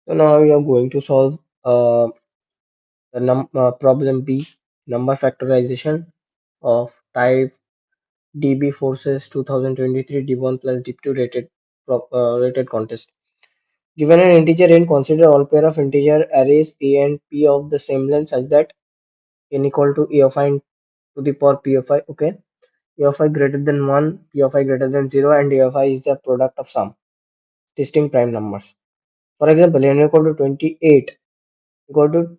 So now we are going to solve the problem B, number factorization of type DB Forces 2023 D1 plus D2 rated contest. Given an integer n, consider all pair of integer arrays A and P of the same length such that n equal to A of I to the power P of I. Okay, A of I greater than 1, P of I greater than 0, and A of I is the product of some distinct prime numbers. For example, n equal to 28 equal to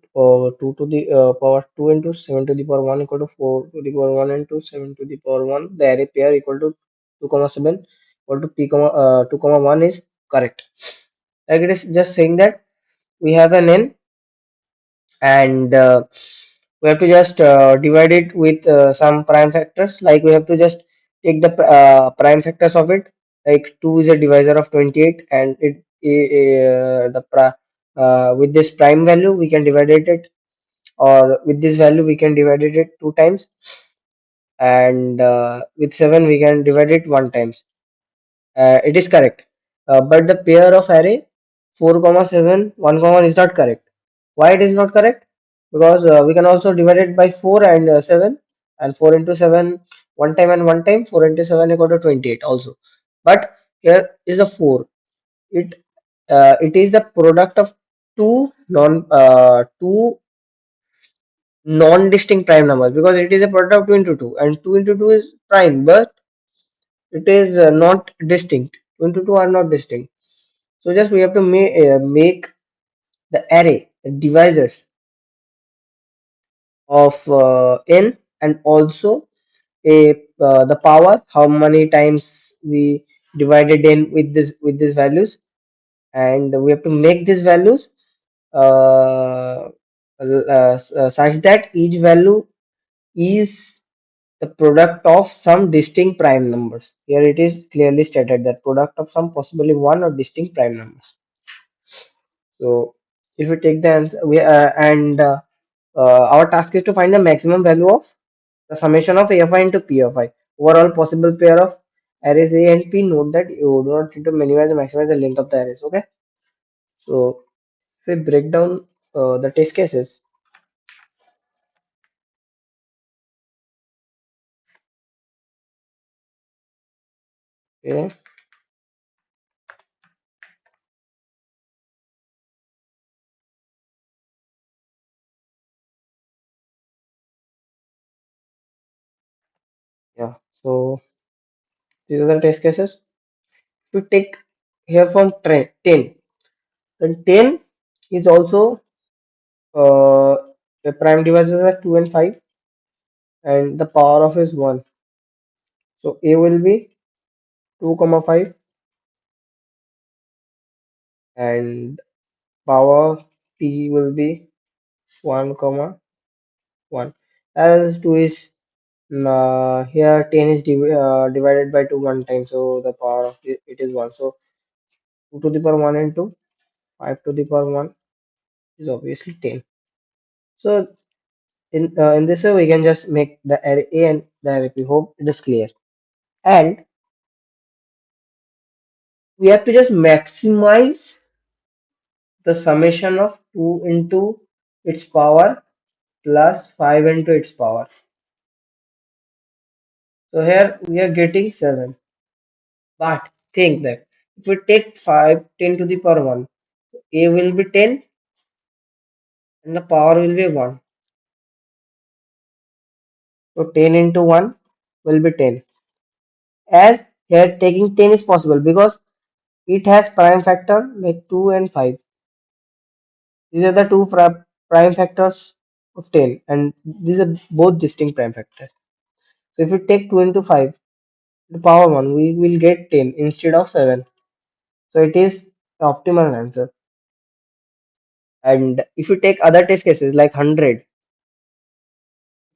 2 to the power 2 into 7 to the power 1 equal to 4 to the power 1 into 7 to the power 1. The array pair equal to 2 comma 7 equal to p comma 2 comma 1 is correct. Like it is just saying that we have an n, and we have to just divide it with some prime factors. Like we have to just take the prime factors of it. Like 2 is a divisor of 28, and with this prime value we can divide it, or with this value we can divide it two times, and with 7 we can divide it one times. It is correct, but the pair of array 4 comma 7 1 comma 1 is not correct. Why it is not correct? Because we can also divide it by 4 and 7, and 4 into 7 one time and one time, 4 into 7 equal to 28 also. But here is a 4. It is the product of two non-distinct prime numbers, because it is a product of 2 into 2, and 2 into 2 is prime, but it is not distinct. 2 into 2 are not distinct. So just we have to make the array, the divisors of n, and also the power, how many times we divided n with these values, and we have to make these values uh, such that each value is the product of some distinct prime numbers. Here it is clearly stated that product of some possibly one or distinct prime numbers. So if we take the answer, our task is to find the maximum value of the summation of AFI into PFI over all possible pair of arrays A and P. Note that you do not need to minimize or maximize the length of the arrays. Okay. So if we break down the test cases, okay, yeah. So these are the test cases. If we take here from 10, then 10 is also the prime divisors are 2 and 5, and the power of is 1. So A will be 2 comma 5, and power P will be 1 comma 1. As 2 is here, 10 is divided by 2 one time, so the power of it is 1. So 2 to the power 1 into 5 to the power 1 is obviously 10. So in this way we can just make the array A and the array P. Hope it is clear. And we have to just maximize the summation of 2 into its power plus 5 into its power. So here we are getting 7. But think that if we take 5, 10 to the power 1, A will be 10 and the power will be 1. So 10 into 1 will be 10. As here taking 10 is possible because it has prime factor like 2 and 5. These are the two prime factors of 10, and these are both distinct prime factors. So if we take 2 into 5 to the power 1, we will get 10 instead of 7. So it is the optimal answer. And if you take other test cases like 100, if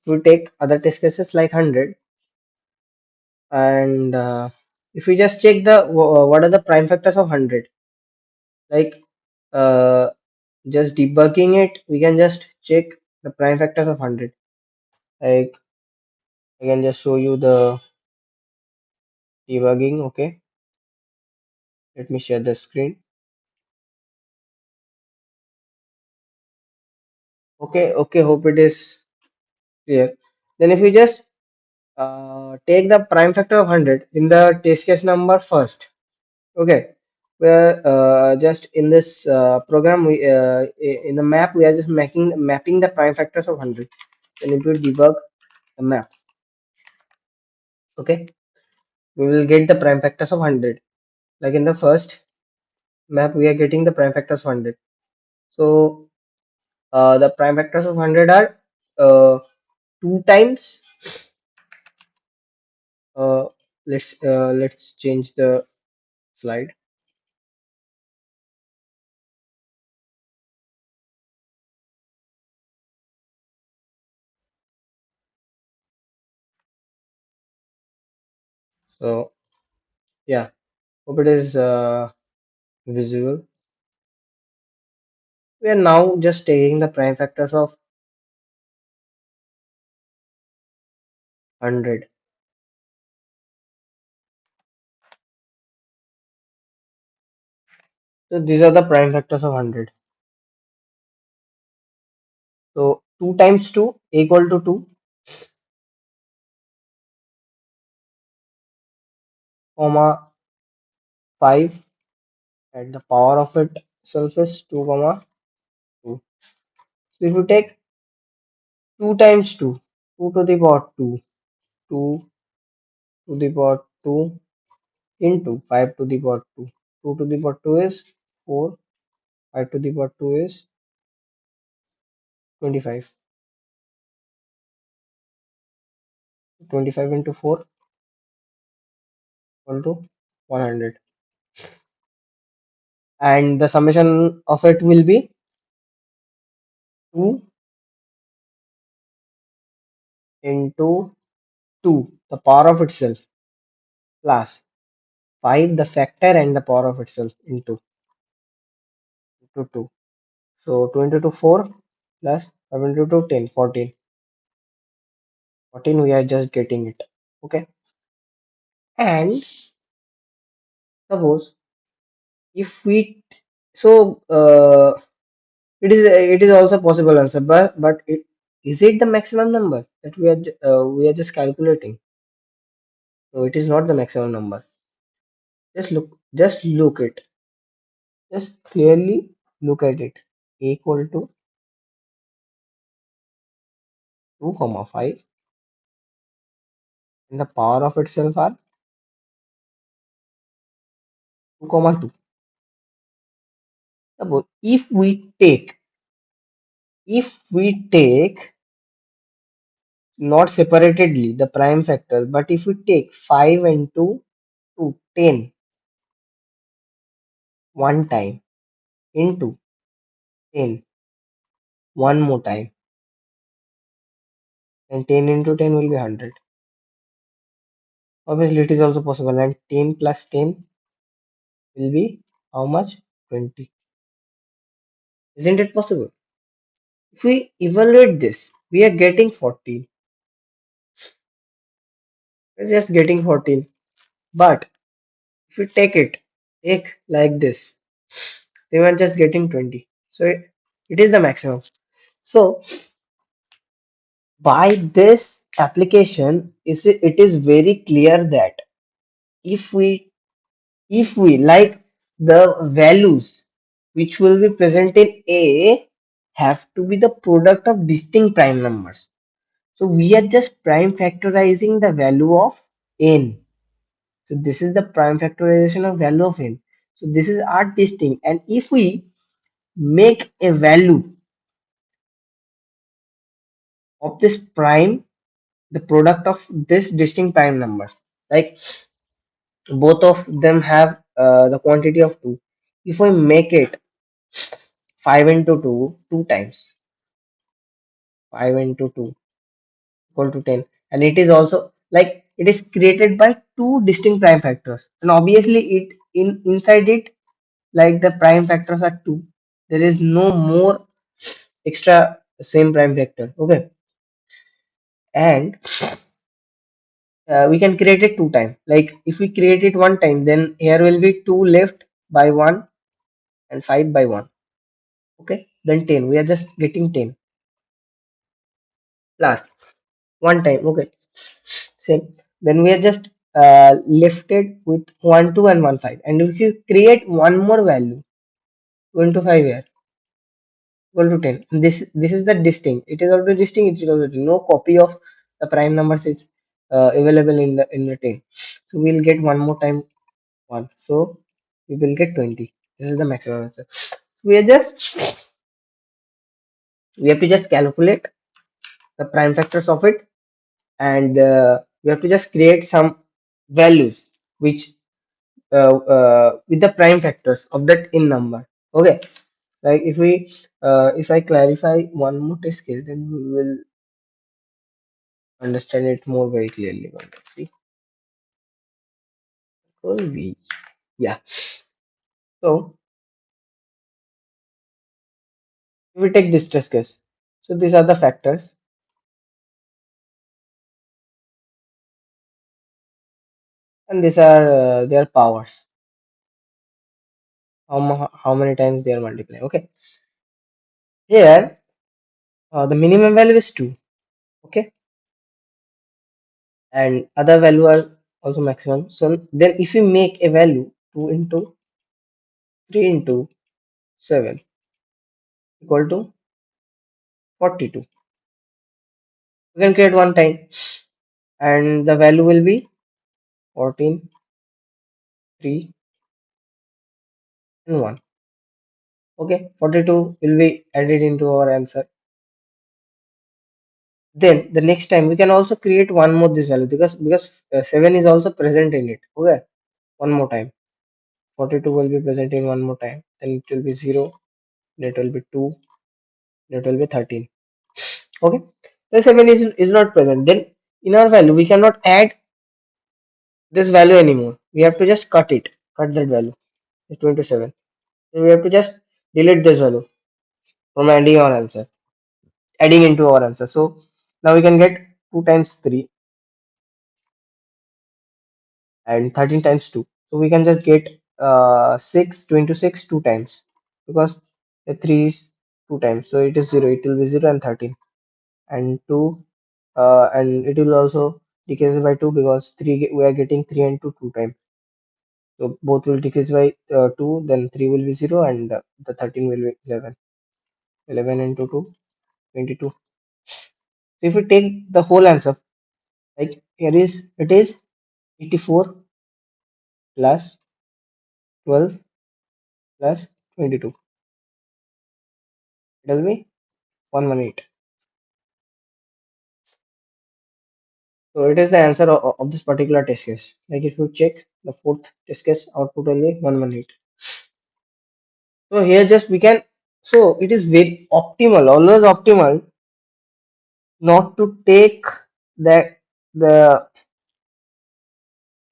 you take other test cases like 100, and if we just check the what are the prime factors of 100, like uh, just debugging it, we can just check the prime factors of 100. Like I can just show you the debugging. Okay, let me share the screen. Okay, okay, hope it is clear. Then if we just take the prime factor of 100 in the test case number first. Okay, where just in this program, in the map we are just mapping the prime factors of 100. Then if we debug the map, okay, we will get the prime factors of 100. Like in the first map, we are getting the prime factors of 100. So the prime factors of 100 are uh, 2 times. Uh, let's change the slide. So yeah, hope it is visible. We are now just taking the prime factors of 100. So these are the prime factors of 100. So 2 times 2 equal to 2, comma 5, and the power of it itself is 2 comma 2. So if you take 2 times 2, 2 to the power 2, 2 to the power 2 into 5 to the power 2. 2 to the power 2 is 4, 5 to the power 2 is 25. 25 into 4 equal to 100. And the summation of it will be 2 into 2, the power of itself, plus 5, the factor and the power of itself into 2. So 2 into 2, 4, plus 5 into 2, 10, 14. 14, we are just getting it. Okay. And suppose if we, so it is also possible answer, but is it the maximum number that we are just calculating? No, it is not the maximum number. Just look it. Just clearly look at it. A equal to 2 comma 5, and the power of itself are 2 comma 2. Suppose if we take not separatedly the prime factors, but if we take 5 and 2 to 10 one time into 10 one more time, then 10 into 10 will be 100. Obviously it is also possible, and 10 plus 10 will be how much? 20. Isn't it possible? If we evaluate this, we are getting 14. We're just getting 14. But if you take like this, then we're just getting 20. So it is the maximum. So by this application, it is very clear that if we if we like the values which will be present in A have to be the product of distinct prime numbers. So we are just prime factorizing the value of n. So this is the prime factorization of value of n. So this is our distinct, and if we make a value of this prime the product of this distinct prime numbers, like both of them have the quantity of 2. If I make it 5 into 2 two times, 5 into 2 equal to 10, and it is also like it is created by two distinct prime factors, and obviously it inside it, like the prime factors are 2, there is no more extra same prime factor. Okay. And we can create it two times. Like if we create it one time, then here will be 2 left by 1 and 5 by 1. Okay, then 10, we are just getting 10. plus one time. Okay, same. Then we are just lifted with 1 2 and 1 5, and if you create one more value 2 into 5 here equal to 10, this is the distinct, it is already distinct, it is already no copy of the prime numbers is available in the 10. So we'll get one more time 1, so we will get 20. This is the maximum answer. We are just we have to just calculate the prime factors of it, and we have to just create some values which with the prime factors of that in number. Okay, like if I clarify one more test case, then we will understand it more very clearly. See, control V. Yeah. So if we take this test case, so these are the factors, and these are their powers. How many times they are multiplying? Okay. Here, the minimum value is 2. Okay, and other value are also maximum. So then if you make a value 2 into 3 into 7 equal to 42, you can create one time, and the value will be 14, 3 and 1. Okay, 42 will be added into our answer. Then the next time we can also create one more this value, because 7 is also present in it. Okay, one more time 42 will be present in one more time, then it will be 0, then it will be 2, then it will be 13. Okay, the 7 is not present, then in our value we cannot add this value anymore, we have to just cut that value. It's 27, so we have to just delete this value from adding into our answer. So now we can get 2 times 3 and 13 times 2, so we can just get 6 2 into 6 two times, because the 3 is two times, so it is 0, it will be 0 and 13, and 2 and it will also decrease by 2, because 3 we are getting 3 and 2 two times, so both will decrease by 2, then 3 will be 0, and the 13 will be 11. 11 into 2 22. So if we take the whole answer, like here is it is 84 plus 12 plus 22, it will be 118. So it is the answer of this particular test case. Like if you check the fourth test case, output will be 118. So here just we can, so it is very optimal, always optimal, not to take the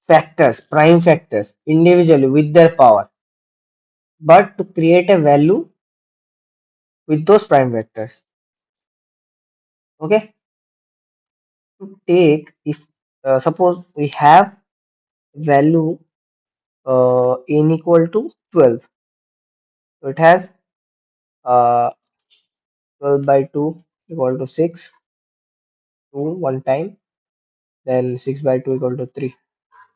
factors, prime factors individually with their power, but to create a value with those prime factors. Okay, to take, if suppose we have value n equal to 12, so it has uh, 12 by 2 equal to 6, 2 one time, then 6 by 2 equal to 3,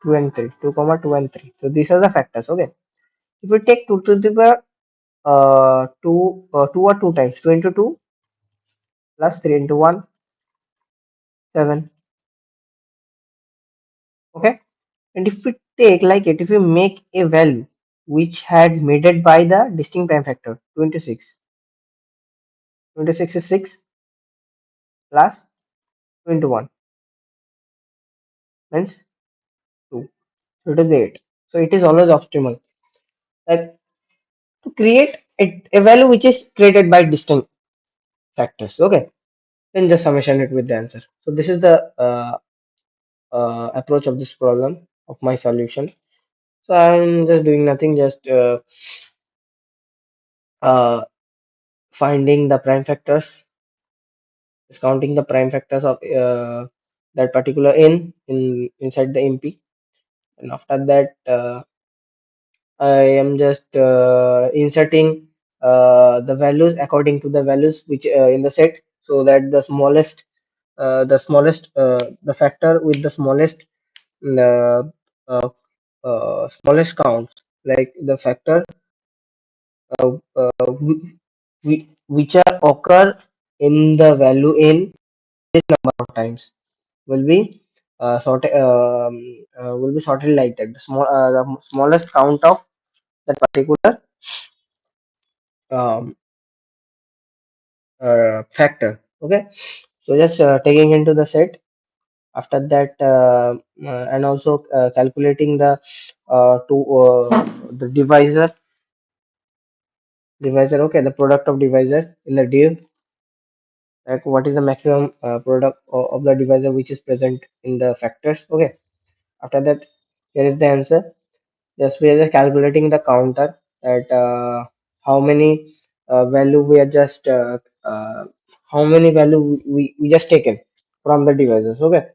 2 and 3, 2 comma 2 and 3. So these are the factors. Okay, if we take 2 to the power 2 or 2 times, 2 into 2 plus 3 into 1, 7. Okay, and if we take like it, if we make a value which had made it by the distinct prime factor 26, 26 is 6 plus 2 into 1 means 2, so it is 8. So it is always optimal, like to create a value which is created by distinct factors. Okay, then just summation it with the answer. So this is the approach of this problem of my solution. So I'm just doing nothing, just uh, finding the prime factors, discounting the prime factors of that particular in inside the MP, and after that I am just inserting the values according to the values which in the set, so that the smallest the factor with the uh, uh, smallest counts, like the factor which are occur in the value in number of times will be sorted like that. The smallest count of that particular um, factor. Okay, so just taking into the set. After that, and also calculating the divisor. Okay, the product of divisor in the div, like what is the maximum product of the divisor which is present in the factors. Okay, after that, here is the answer. Just we are just calculating the counter at how many value we are just how many value we just taken from the divisors. Okay,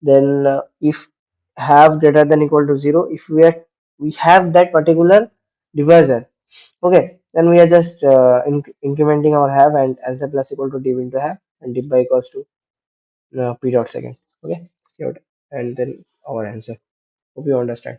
then if have greater than equal to 0, if we have that particular divisor. Okay, then we are just incrementing our have and answer plus equal to div into have and div by equals to p dot second. Okay, and then our answer. Hope you understand.